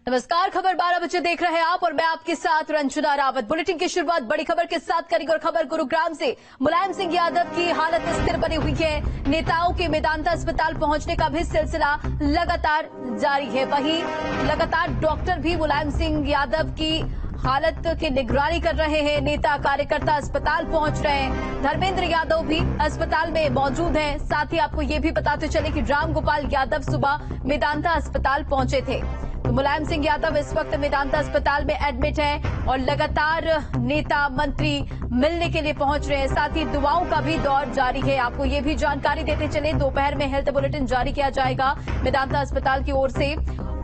नमस्कार, खबर 12 बजे देख रहे हैं आप और मैं आपके साथ रंजना रावत। बुलेटिन की शुरुआत बड़ी खबर के साथ करेंगे और खबर गुरुग्राम से। मुलायम सिंह यादव की हालत स्थिर बनी हुई है। नेताओं के मेदांता अस्पताल पहुंचने का भी सिलसिला लगातार जारी है। वहीं लगातार डॉक्टर भी मुलायम सिंह यादव की हालत की निगरानी कर रहे हैं। नेता कार्यकर्ता अस्पताल पहुंच रहे हैं। धर्मेंद्र यादव भी अस्पताल में मौजूद हैं। साथ ही आपको ये भी बताते चले कि राम गोपाल यादव सुबह मेदांता अस्पताल पहुंचे थे। तो मुलायम सिंह यादव इस वक्त मेदांता अस्पताल में एडमिट है और लगातार नेता मंत्री मिलने के लिए पहुंच रहे हैं। साथ ही दुआओं का भी दौर जारी है। आपको ये भी जानकारी देते चले, दोपहर में हेल्थ बुलेटिन जारी किया जाएगा मेदांता अस्पताल की ओर से।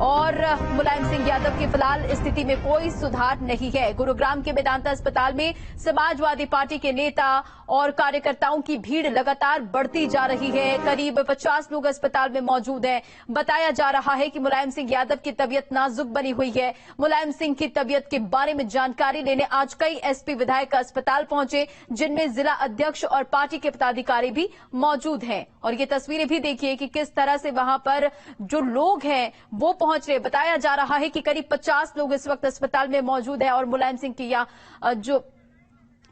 और मुलायम सिंह यादव की फिलहाल स्थिति में कोई सुधार नहीं है। गुरुग्राम के मेदांता अस्पताल में समाजवादी पार्टी के नेता और कार्यकर्ताओं की भीड़ लगातार बढ़ती जा रही है। करीब 50 लोग अस्पताल में मौजूद हैं। बताया जा रहा है कि मुलायम सिंह यादव की तबीयत नाजुक बनी हुई है। मुलायम सिंह की तबीयत के बारे में जानकारी लेने आज कई एसपी विधायक अस्पताल पहुंचे, जिनमें जिला अध्यक्ष और पार्टी के पदाधिकारी भी मौजूद हैं। और ये तस्वीरें भी देखिए कि किस तरह से वहां पर जो लोग हैं वो पहुंच रहे। बताया जा रहा है कि करीब 50 लोग इस वक्त अस्पताल में मौजूद है और मुलायम सिंह की जो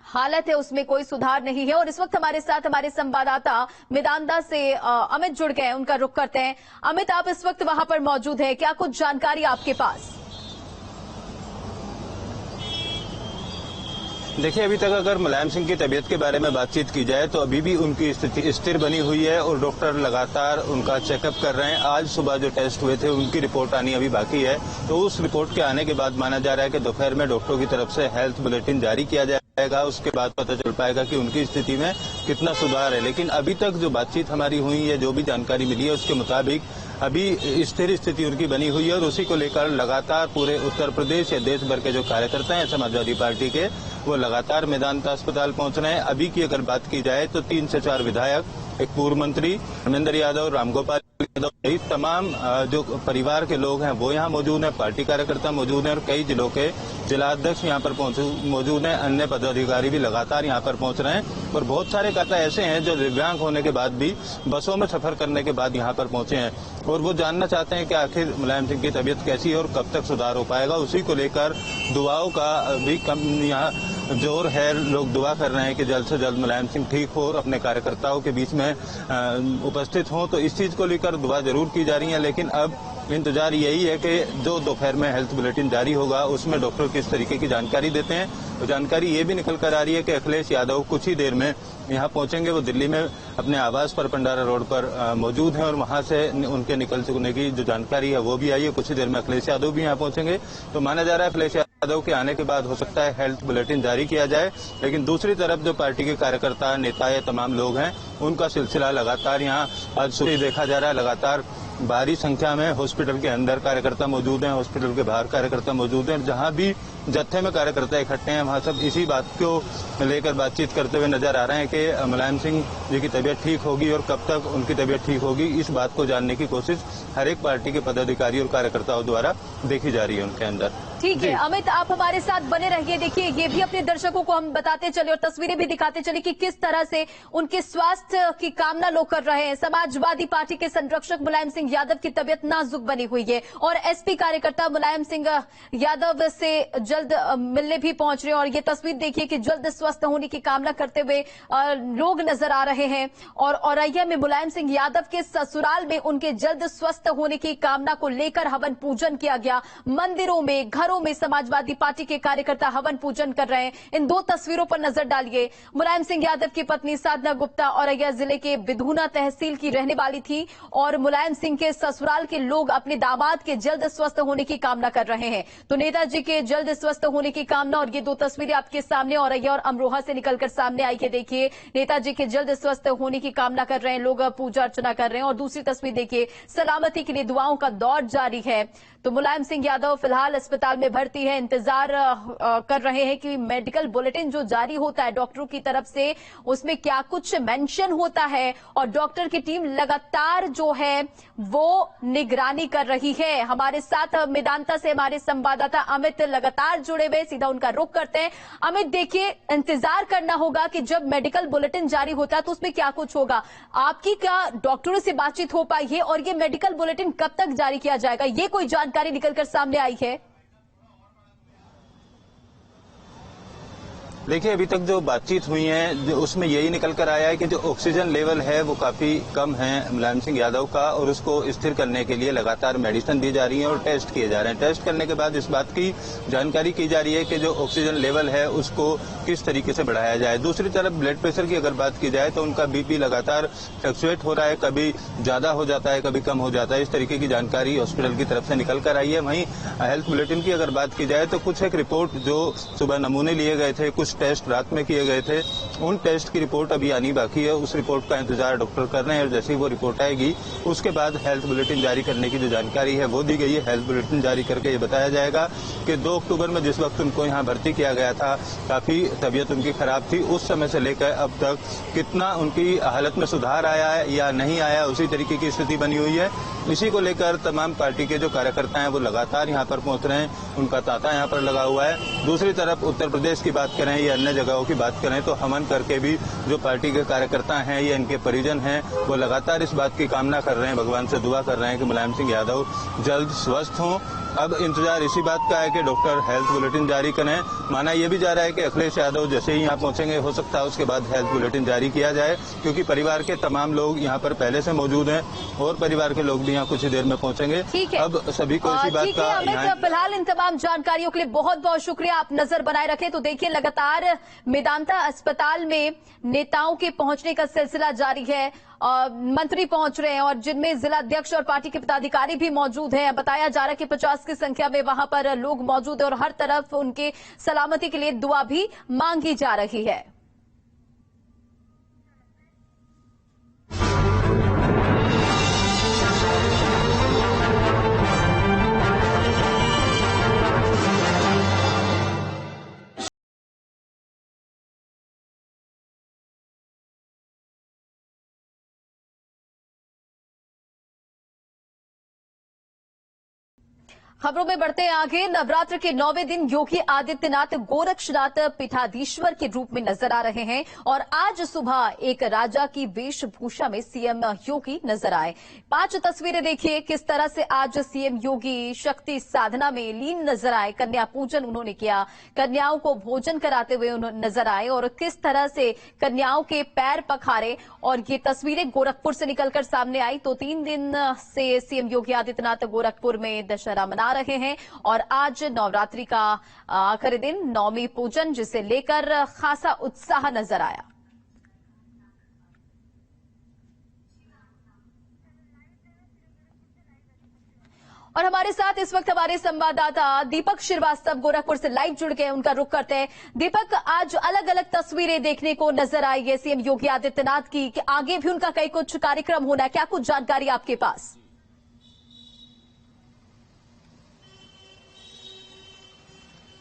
हालत है उसमें कोई सुधार नहीं है। और इस वक्त हमारे साथ हमारे संवाददाता मेदांता से अमित जुड़ गए, उनका रुख करते हैं। अमित, आप इस वक्त वहां पर मौजूद है, क्या कुछ जानकारी आपके पास? देखिए, अभी तक अगर मुलायम सिंह की तबीयत के बारे में बातचीत की जाए तो अभी भी उनकी स्थिति स्थिर बनी हुई है और डॉक्टर लगातार उनका चेकअप कर रहे हैं। आज सुबह जो टेस्ट हुए थे उनकी रिपोर्ट आनी अभी बाकी है, तो उस रिपोर्ट के आने के बाद माना जा रहा है कि दोपहर में डॉक्टरों की तरफ से हेल्थ बुलेटिन जारी किया जाएगा। उसके बाद पता चल पाएगा कि उनकी स्थिति में कितना सुधार है। लेकिन अभी तक जो बातचीत हमारी हुई है, जो भी जानकारी मिली है, उसके मुताबिक अभी स्थिर स्थिति उनकी बनी हुई है और उसी को लेकर लगातार पूरे उत्तर प्रदेश या देश भर के जो कार्यकर्ता हैं समाजवादी पार्टी के, वो लगातार मेदांता अस्पताल पहुंच रहे हैं। अभी की अगर बात की जाए तो 3 से 4 विधायक, एक पूर्व मंत्री धर्मेंद्र यादव, राम गोपाल यादव सहित तमाम जो परिवार के लोग हैं वो यहाँ मौजूद हैं। पार्टी कार्यकर्ता मौजूद हैं और कई जिलों के जिला अध्यक्ष यहाँ पर मौजूद हैं। अन्य पदाधिकारी भी लगातार यहाँ पर पहुंच रहे हैं और बहुत सारे कार्यकर्ता ऐसे हैं जो दिव्यांग होने के बाद भी बसों में सफर करने के बाद यहाँ पर पहुंचे हैं और वो जानना चाहते हैं कि आखिर मुलायम सिंह की तबीयत कैसी है और कब तक सुधार हो पाएगा। उसी को लेकर दुआओं का भी कम यहाँ जोर है। लोग दुआ कर रहे हैं कि जल्द से जल्द मुलायम सिंह ठीक हो और अपने कार्यकर्ताओं के बीच में उपस्थित हों। तो इस चीज को लेकर दुआ जरूर की जा रही है। लेकिन अब इंतजार यही है कि जो दोपहर में हेल्थ बुलेटिन जारी होगा उसमें डॉक्टर किस तरीके की जानकारी देते हैं। तो जानकारी ये भी निकल कर आ रही है कि अखिलेश यादव कुछ ही देर में यहाँ पहुंचेंगे। वो दिल्ली में अपने आवास पर पंडारा रोड पर मौजूद हैं और वहां से उनके निकल चुकने की जो जानकारी है वो भी आई है। कुछ ही देर में अखिलेश यादव भी यहाँ पहुंचेंगे। तो माना जा रहा है अखिलेश यादव के आने के बाद हो सकता है हेल्थ बुलेटिन जारी किया जाए। लेकिन दूसरी तरफ जो पार्टी के कार्यकर्ता, नेता या तमाम लोग हैं उनका सिलसिला लगातार यहाँ आज सुबह देखा जा रहा है। लगातार भारी संख्या में हॉस्पिटल के अंदर कार्यकर्ता मौजूद हैं, हॉस्पिटल के बाहर कार्यकर्ता मौजूद हैं। जहां भी जत्थे में कार्यकर्ता इकट्ठे हैं वहां सब इसी बात को लेकर बातचीत करते हुए नजर आ रहे हैं कि मुलायम सिंह जी की तबीयत ठीक होगी और कब तक उनकी तबीयत ठीक होगी। इस बात को जानने की कोशिश हर एक पार्टी के पदाधिकारी और कार्यकर्ताओं द्वारा देखी जा रही है उनके अंदर। ठीक है अमित, आप हमारे साथ बने रहिए। देखिए, ये भी अपने दर्शकों को हम बताते चले और तस्वीरें भी दिखाते चले कि किस तरह से उनके स्वास्थ्य की कामना लोग कर रहे हैं। समाजवादी पार्टी के संरक्षक मुलायम सिंह यादव की तबीयत नाजुक बनी हुई है और एसपी कार्यकर्ता मुलायम सिंह यादव से जल्द मिलने भी पहुंच रहे हैं। और ये तस्वीर देखिए कि जल्द स्वस्थ होने की कामना करते हुए लोग नजर आ रहे हैं। और औरैया में मुलायम सिंह यादव के ससुराल में उनके जल्द स्वस्थ होने की कामना को लेकर हवन पूजन किया गया। मंदिरों में, घरों में समाजवादी पार्टी के कार्यकर्ता हवन पूजन कर रहे हैं। इन 2 तस्वीरों पर नजर डालिए। मुलायम सिंह यादव की पत्नी साधना गुप्ता औरैया जिले के बिधूना तहसील की रहने वाली थी और मुलायम सिंह के ससुराल के लोग अपने दामाद के जल्द स्वस्थ होने की कामना कर रहे हैं। तो नेताजी के जल्द स्वस्थ होने की कामना और ये 2 तस्वीरें आपके सामने औरैया और अमरोहा से निकलकर सामने आई है। देखिए, नेताजी के जल्द स्वस्थ होने की कामना कर रहे हैं लोग, पूजा अर्चना कर रहे हैं। और दूसरी तस्वीर देखिए, सलामती के लिए दुआओं का दौर जारी है। तो मुलायम सिंह यादव फिलहाल अस्पताल में भर्ती है, इंतजार कर रहे हैं कि मेडिकल बुलेटिन जो जारी होता है डॉक्टरों की तरफ से उसमें क्या कुछ मेंशन होता है, और डॉक्टर की टीम लगातार जो है वो निगरानी कर रही है। हमारे साथ मेदांता से हमारे संवाददाता अमित लगातार जुड़े हुए, सीधा उनका रुख करते हैं। अमित, देखिए, इंतजार करना होगा कि जब मेडिकल बुलेटिन जारी होता है तो उसमें क्या कुछ होगा। आपकी क्या डॉक्टरों से बातचीत हो पाई है, और ये मेडिकल बुलेटिन कब तक जारी किया जाएगा, ये कोई जानकारी निकलकर सामने आई है? देखिए, अभी तक जो बातचीत हुई है उसमें यही निकल कर आया है कि जो ऑक्सीजन लेवल है वो काफी कम है मुलायम सिंह यादव का, और उसको स्थिर करने के लिए लगातार मेडिसिन दी जा रही है और टेस्ट किए जा रहे हैं। टेस्ट करने के बाद इस बात की जानकारी की जा रही है कि जो ऑक्सीजन लेवल है उसको किस तरीके से बढ़ाया जाए। दूसरी तरफ ब्लड प्रेशर की अगर बात की जाए तो उनका बीपी लगातार फ्लक्चुएट हो रहा है, कभी ज्यादा हो जाता है, कभी कम हो जाता है। इस तरीके की जानकारी हॉस्पिटल की तरफ से निकल कर आई है। वहीं हेल्थ बुलेटिन की अगर बात की जाए तो कुछ एक रिपोर्ट जो सुबह नमूने लिए गए थे, कुछ टेस्ट रात में किए गए थे, उन टेस्ट की रिपोर्ट अभी आनी बाकी है। उस रिपोर्ट का इंतजार डॉक्टर कर रहे हैं, और जैसे ही वो रिपोर्ट आएगी उसके बाद हेल्थ बुलेटिन जारी करने की जो जानकारी है वो दी गई है। हेल्थ बुलेटिन जारी करके ये बताया जाएगा कि 2 अक्टूबर में जिस वक्त उनको यहाँ भर्ती किया गया था, काफी तबीयत उनकी खराब थी, उस समय से लेकर अब तक कितना उनकी हालत में सुधार आया है या नहीं आया, उसी तरीके की स्थिति बनी हुई है। इसी को लेकर तमाम पार्टी के जो कार्यकर्ता हैं वो लगातार यहाँ पर पहुंच रहे हैं, उनका तांता यहाँ पर लगा हुआ है। दूसरी तरफ उत्तर प्रदेश की बात करें या अन्य जगहों की बात करें तो हमन करके भी जो पार्टी के कार्यकर्ता हैं या इनके परिजन हैं वो लगातार इस बात की कामना कर रहे हैं, भगवान से दुआ कर रहे हैं कि मुलायम सिंह यादव जल्द स्वस्थ हों। अब इंतजार इसी बात का है कि डॉक्टर हेल्थ बुलेटिन जारी करें। माना यह भी जा रहा है कि अखिलेश यादव जैसे ही यहाँ पहुंचेंगे हो सकता है उसके बाद हेल्थ बुलेटिन जारी किया जाए, क्योंकि परिवार के तमाम लोग यहाँ पर पहले से मौजूद हैं और परिवार के लोग भी यहाँ कुछ ही देर में पहुंचेंगे। अब सभी को इसी बात का फिलहाल इन तमाम जानकारियों के लिए बहुत बहुत शुक्रिया। आप नजर बनाए रखें। तो देखिए, लगातार मेदांता अस्पताल में नेताओं के पहुंचने का सिलसिला जारी है। मंत्री पहुंच रहे हैं और जिनमें जिला अध्यक्ष और पार्टी के पदाधिकारी भी मौजूद हैं। बताया जा रहा है कि 50 की संख्या में वहां पर लोग मौजूद हैं और हर तरफ उनके सलामती के लिए दुआ भी मांगी जा रही है। खबरों में बढ़ते हैं आगे। नवरात्र के 9वें दिन योगी आदित्यनाथ गोरक्षनाथ पीठाधीश्वर के रूप में नजर आ रहे हैं, और आज सुबह एक राजा की वेशभूषा में सीएम योगी नजर आए। 5 तस्वीरें देखिए किस तरह से आज सीएम योगी शक्ति साधना में लीन नजर आए। कन्या पूजन उन्होंने किया, कन्याओं को भोजन कराते हुए नजर आए और किस तरह से कन्याओं के पैर पखारे, और ये तस्वीरें गोरखपुर से निकलकर सामने आई। तो 3 दिन से सीएम योगी आदित्यनाथ गोरखपुर में दशहरा मना रहे हैं, और आज नवरात्रि का आखिरी दिन नवमी पूजन, जिसे लेकर खासा उत्साह नजर आया। और हमारे साथ इस वक्त हमारे संवाददाता दीपक श्रीवास्तव गोरखपुर से लाइव जुड़ गए, उनका रुख करते हैं। दीपक, आज अलग अलग तस्वीरें देखने को नजर आई है सीएम योगी आदित्यनाथ की, कि आगे भी उनका कई कुछ कार्यक्रम होना है, क्या कुछ जानकारी आपके पास?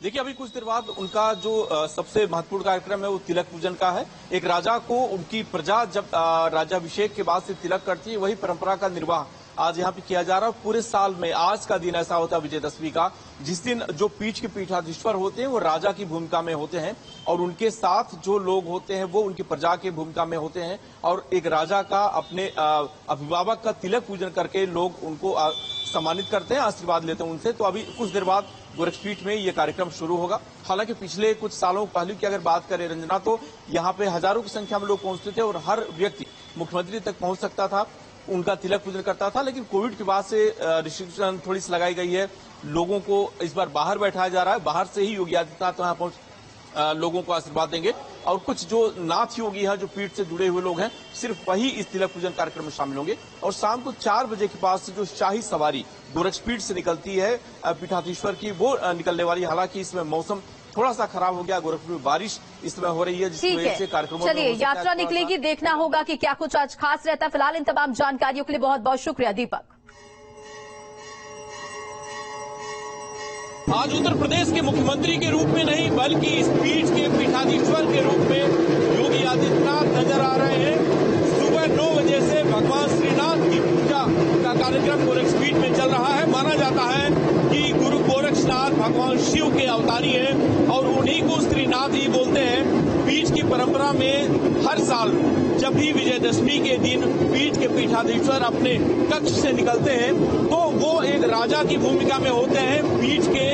देखिए, अभी कुछ देर बाद उनका जो सबसे महत्वपूर्ण कार्यक्रम है वो तिलक पूजन का है। एक राजा को उनकी प्रजा जब राज्याभिषेक के बाद से तिलक करती है, वही परंपरा का निर्वाह आज यहाँ पे किया जा रहा है। पूरे साल में आज का दिन ऐसा होता है विजयदशमी का, जिस दिन जो पीठ के पीठाधीश्वर होते हैं वो राजा की भूमिका में होते हैं, और उनके साथ जो लोग होते हैं वो उनकी प्रजा की भूमिका में होते हैं, और एक राजा का अपने अभिभावक का तिलक पूजन करके लोग उनको सम्मानित करते हैं, आशीर्वाद लेते हैं उनसे। तो अभी कुछ देर बाद गोरखपीठ में ये कार्यक्रम शुरू होगा। हालांकि पिछले कुछ सालों पहले की अगर बात करें रंजना, तो यहाँ पे हजारों की संख्या में लोग पहुंचते थे और हर व्यक्ति मुख्यमंत्री तक पहुंच सकता था, उनका तिलक पूजन करता था। लेकिन कोविड के बाद से रिस्ट्रिक्शन थोड़ी सी लगाई गई है, लोगों को इस बार बाहर बैठाया जा रहा है, बाहर से ही योगी आदित्यनाथ वहां पहुंच लोगों को आशीर्वाद देंगे, और कुछ जो नाथ योगी हैं, जो पीठ से जुड़े हुए लोग हैं, सिर्फ वही इस तिलक पूजन कार्यक्रम में शामिल होंगे। और शाम को 4 बजे के पास से जो शाही सवारी गोरखपीठ से निकलती है पीठाधीश्वर की, वो निकलने वाली। हालांकि इसमें मौसम थोड़ा सा खराब हो गया, गोरखपुर में बारिश इस समय हो रही है, जिसकी वजह से कार्यक्रमों में चलिए यात्रा निकलेगी, देखना होगा कि क्या कुछ आज खास रहता है। फिलहाल इन तमाम जानकारियों के लिए बहुत बहुत शुक्रिया दीपक। आज उत्तर प्रदेश के मुख्यमंत्री के रूप में नहीं बल्कि इस पीठ के पीठाधीश्वर के रूप में योगी आदित्यनाथ नजर आ रहे हैं। सुबह 9 बजे से भगवान श्रीनाथ की पूजा का कार्यक्रम गोरक्षपीठ में चल रहा है। माना जाता है कि गुरु गोरक्षनाथ भगवान शिव के अवतारी हैं और उन्हीं को श्रीनाथ ही बोलते हैं। पीठ की परंपरा में हर साल जब भी विजयदशमी के दिन पीठ के पीठाधीश्वर अपने कक्ष से निकलते हैं तो वो एक राजा की भूमिका में होते हैं, पीठ के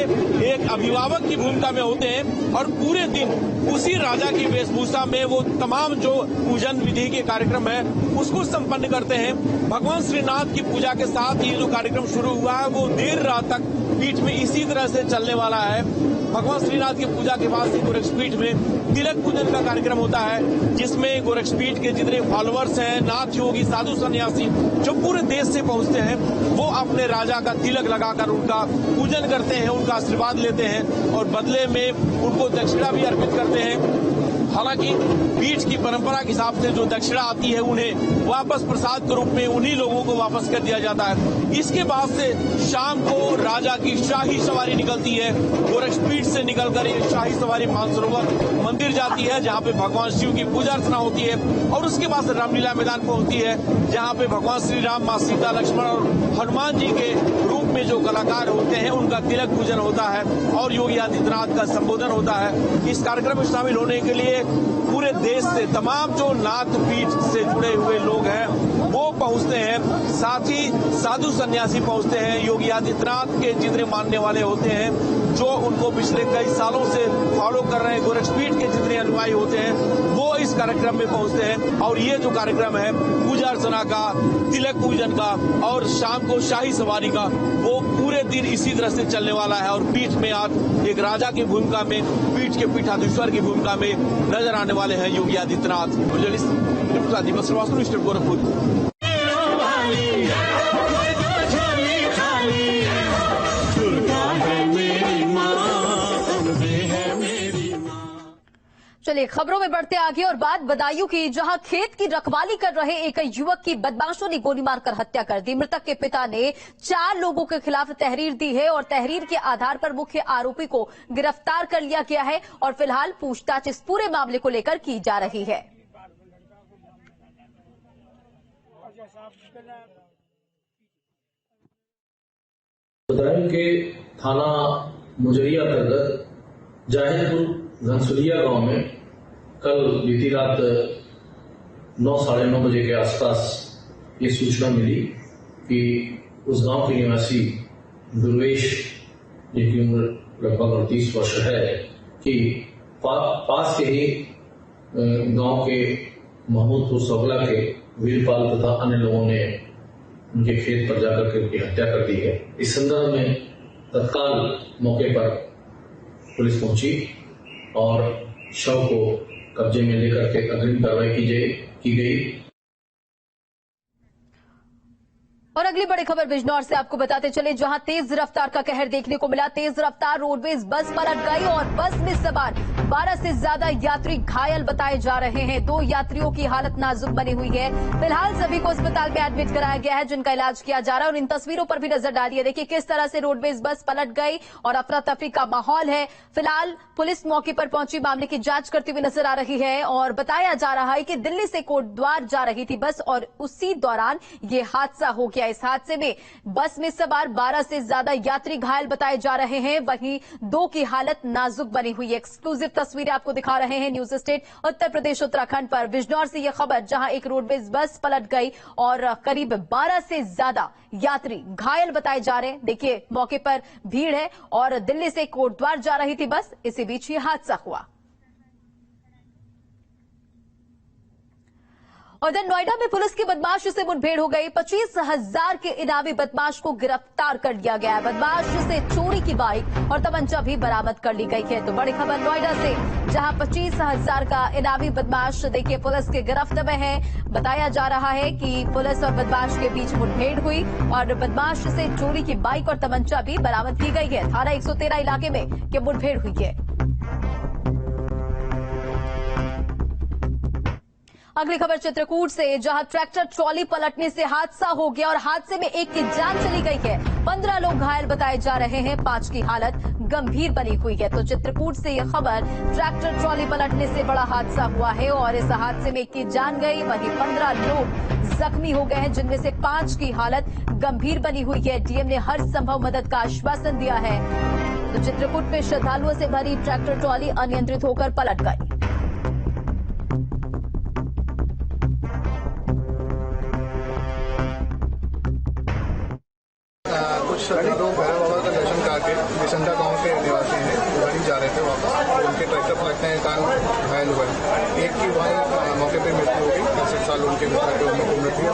एक अभिभावक की भूमिका में होते हैं और पूरे दिन उसी राजा की वेशभूषा में वो तमाम जो पूजन विधि के कार्यक्रम है उसको संपन्न करते हैं। भगवान श्रीनाथ की पूजा के साथ ये जो कार्यक्रम शुरू हुआ है वो देर रात तक पीठ में इसी तरह से चलने वाला है। भगवान श्रीनाथ की पूजा के बाद से गोरक्षपीठ में तिलक पूजन का कार्यक्रम होता है, जिसमें गोरक्षपीठ के जितने फॉलोअर्स हैं, नाथ योगी, साधु सन्यासी जो पूरे देश से पहुंचते हैं वो अपने राजा का तिलक लगाकर उनका पूजन करते हैं, उनका आशीर्वाद लेते हैं और बदले में उनको दक्षिणा भी अर्पित करते हैं। हालांकि पीठ की परंपरा के हिसाब से जो दक्षिणा आती है उन्हें वापस प्रसाद के रूप में उन्हीं लोगों को वापस कर दिया जाता है। इसके बाद से शाम को राजा की शाही सवारी निकलती है। गोरक्षपीठ से निकलकर ये शाही सवारी मानसरोवर मंदिर जाती है, जहां पे भगवान शिव की पूजा अर्चना होती है और उसके बाद से रामलीला मैदान पहुंचती है, जहां पे भगवान श्री राम, मां सीता, लक्ष्मण और हनुमान जी के रूप में जो कलाकार होते हैं उनका तिलक पूजन होता है और योगी आदित्यनाथ का संबोधन होता है। इस कार्यक्रम में शामिल होने के लिए पूरे देश से तमाम जो नाथ पीठ से जुड़े हुए लोग हैं वो पहुंचते हैं, साथ ही साधु सन्यासी पहुंचते हैं। योगी आदित्यनाथ के जितने मानने वाले होते हैं जो उनको पिछले कई सालों से फॉलो कर रहे हैं, गोरक्षपीठ के जितने अनुयायी होते हैं वो इस कार्यक्रम में पहुंचते हैं और ये जो कार्यक्रम है पूजा अर्चना का, तिलक पूजन का और शाम को शाही सवारी का वो पूरे दिन इसी तरह से चलने वाला है। और पीठ में आज एक राजा की भूमिका में, पीठ के पीठाधीश्वर की भूमिका में नजर आने वाले हैं योगी आदित्यनाथ। Journalist Srivastava, state Gorakhpur. चलिए खबरों में बढ़ते आगे और बात बदायूं की, जहां खेत की रखवाली कर रहे एक युवक की बदमाशों ने गोली मारकर हत्या कर दी। मृतक के पिता ने 4 लोगों के खिलाफ तहरीर दी है और तहरीर के आधार पर मुख्य आरोपी को गिरफ्तार कर लिया गया है और फिलहाल पूछताछ इस पूरे मामले को लेकर की जा रही है। बदायूं के थाना मुजरिया अंतर्गत जाहिदपुर घनसुलिया गांव में कल बीती रात 9, साढ़े 9 बजे के आसपास ये सूचना मिली कि उस गांव के निवासी दुर्वेश, जिनकी उम्र लगभग 38 वर्ष है, कि पास के ही गांव के महमूदपुर सगला के वीरपाल तथा अन्य लोगों ने उनके खेत पर जाकर के उनकी हत्या कर दी है। इस संदर्भ में तत्काल मौके पर पुलिस पहुंची और शव को कब्जे में लेकर के अग्रिम कार्रवाई की गई। और अगली बड़ी खबर बिजनौर से आपको बताते चले, जहां तेज रफ्तार का कहर देखने को मिला। तेज रफ्तार रोडवेज बस पलट गई और बस में सवार 12 से ज्यादा यात्री घायल बताए जा रहे हैं। 2 यात्रियों की हालत नाजुक बनी हुई है। फिलहाल सभी को अस्पताल में एडमिट कराया गया है, जिनका इलाज किया जा रहा है। और इन तस्वीरों पर भी नजर डालिए, देखिए किस तरह से रोडवेज बस पलट गई और अफरा तफरी का माहौल है। फिलहाल पुलिस मौके पर पहुंची मामले की जांच करती हुई नजर आ रही है और बताया जा रहा है कि दिल्ली से कोटद्वार जा रही थी बस और उसी दौरान ये हादसा हो गया। इस हादसे में बस में सवार 12 से ज्यादा यात्री घायल बताए जा रहे हैं, वहीं 2 की हालत नाजुक बनी हुई है। एक्सक्लूसिव तस्वीरें आपको दिखा रहे हैं न्यूज स्टेट उत्तर प्रदेश उत्तराखंड पर। बिजनौर से यह खबर, जहां एक रोडवेज बस पलट गई और करीब 12 से ज्यादा यात्री घायल बताए जा रहे हैं। देखिए मौके पर भीड़ है और दिल्ली से कोटद्वार जा रही थी बस, इसी बीच ये हादसा हुआ। उधर नोएडा में पुलिस की बदमाश से मुठभेड़ हो गई। 25,000 के इनामी बदमाश को गिरफ्तार कर लिया गया है। बदमाश से चोरी की बाइक और तमंचा भी बरामद कर ली गई है। तो बड़ी खबर नोएडा से, जहां 25,000 का इनामी बदमाश देखिए पुलिस के गिरफ्त में है। बताया जा रहा है कि पुलिस और बदमाश के बीच मुठभेड़ हुई और बदमाश से चोरी की बाइक और तमंचा भी बरामद की गई है। थाना 113 इलाके में ये मुठभेड़ हुई है। अगली खबर चित्रकूट से, जहां ट्रैक्टर ट्रॉली पलटने से हादसा हो गया और हादसे में एक की जान चली गई है। 15 लोग घायल बताए जा रहे हैं, 5 की हालत गंभीर बनी हुई है। तो चित्रकूट से यह खबर, ट्रैक्टर ट्रॉली पलटने से बड़ा हादसा हुआ है और इस हादसे में 1 की जान गई, वहीं 15 लोग जख्मी हो गए हैं, जिनमें से 5 की हालत गंभीर बनी हुई है। डीएम ने हर संभव मदद का आश्वासन दिया है। तो चित्रकूट में श्रद्धालुओं से भरी ट्रैक्टर ट्रॉली अनियंत्रित होकर पलट गई। कुछ श्रद्धालु भैरव बाबा का दर्शन करके बिसंडा गांव के निवासी हैं, गाड़ी जा रहे थे वापस, उनके ट्रैक्टर पलटने के कारण घायल हुए। एक की वहीं मौके पर मृत्यु हो गई, 65 साल उनके पिता की उम्र थी,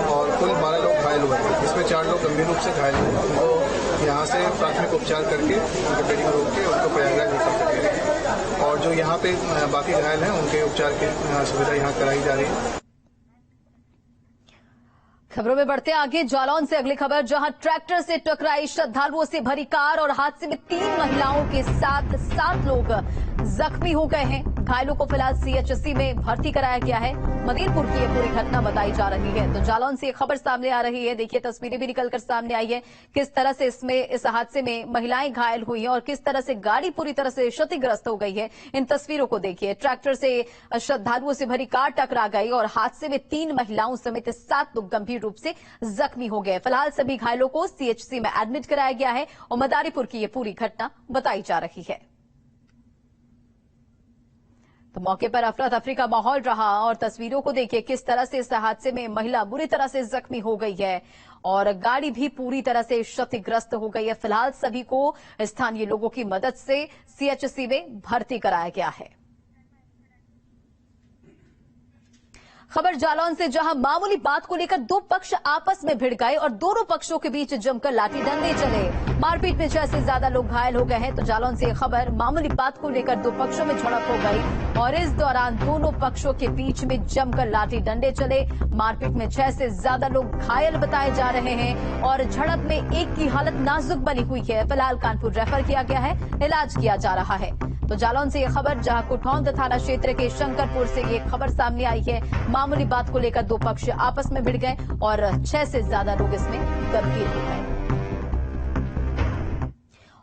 और कुल 12 लोग घायल हुए, इसमें 4 लोग गंभीर रूप से घायल हुए। उनको यहाँ से प्राथमिक उपचार करके उनके पेटी में रोक के उनको प्रयागराज रेफर कर दिया गया, और जो यहाँ पे बाकी घायल हैं उनके उपचार की सुविधा यहाँ कराई जा रही है। खबरों में बढ़ते आगे, जालौन से अगली खबर, जहां ट्रैक्टर से टकराई श्रद्धालुओं से भरी कार और हादसे में 3 महिलाओं के साथ 7 लोग जख्मी हो गए हैं। घायलों को फिलहाल सीएचसी में भर्ती कराया गया है। मदीरपुर की यह पूरी घटना बताई जा रही है। तो जालौन से ये खबर सामने आ रही है। देखिए, तस्वीरें भी निकलकर सामने आई है, किस तरह से इस हादसे में महिलाएं घायल हुई हैं और किस तरह से गाड़ी पूरी तरह से क्षतिग्रस्त हो गई है। इन तस्वीरों को देखिए, ट्रैक्टर से श्रद्धालुओं से भरी कार टकरा गई और हादसे में 3 महिलाओं समेत 7 लोग गंभीर रूप से जख्मी हो गए। फिलहाल सभी घायलों को सीएचसी में एडमिट कराया गया है और मदारीपुर की यह पूरी घटना बताई जा रही है। तो मौके पर अफरा तफरी का माहौल रहा और तस्वीरों को देखिए, किस तरह से इस हादसे में महिला बुरी तरह से जख्मी हो गई है और गाड़ी भी पूरी तरह से क्षतिग्रस्त हो गई है। फिलहाल सभी को स्थानीय लोगों की मदद से सीएचसी में भर्ती कराया गया है। खबर जालौन से, जहां मामूली बात को लेकर 2 पक्ष आपस में भिड़ गए और दोनों पक्षों के बीच जमकर लाठी डंडे चले। मारपीट में 6 से ज्यादा लोग घायल हो गए हैं। तो जालौन से यह खबर, मामूली बात को लेकर 2 पक्षों में झड़प हो गई और इस दौरान दोनों पक्षों के बीच में जमकर लाठी डंडे चले। मारपीट में 6 से ज्यादा लोग घायल बताए जा रहे हैं और झड़प में एक की हालत नाजुक बनी हुई है। फिलहाल कानपुर रेफर किया गया है, इलाज किया जा रहा है। तो जालौन से यह खबर, जहां कुठौंद थाना क्षेत्र के शंकरपुर से ये खबर सामने आई है। मामूली बात को लेकर 2 पक्ष आपस में भिड़ गए और 6 से ज्यादा लोग इसमें गंभीर हो गए।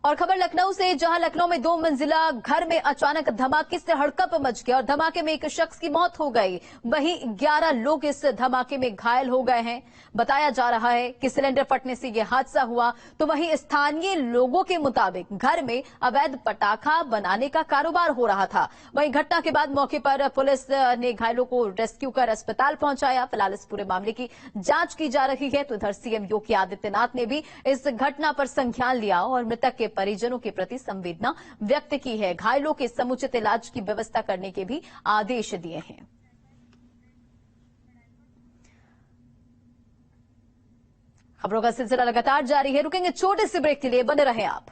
और खबर लखनऊ से, जहां लखनऊ में 2 मंजिला घर में अचानक धमाके से हड़कंप मच गया और धमाके में एक शख्स की मौत हो गई, वहीं 11 लोग इस धमाके में घायल हो गए हैं। बताया जा रहा है कि सिलेंडर फटने से यह हादसा हुआ। तो वहीं स्थानीय लोगों के मुताबिक घर में अवैध पटाखा बनाने का कारोबार हो रहा था। वहीं घटना के बाद मौके पर पुलिस ने घायलों को रेस्क्यू कर अस्पताल पहुंचाया। फिलहाल इस पूरे मामले की जांच की जा रही है। तो इधर सीएम योगी आदित्यनाथ ने भी इस घटना पर संज्ञान लिया और मृतक के परिजनों के प्रति संवेदना व्यक्त की है। घायलों के समुचित इलाज की व्यवस्था करने के भी आदेश दिए हैं। खबरों का सिलसिला लगातार जारी है। रुकेंगे छोटे से ब्रेक के लिए, बने रहें आप।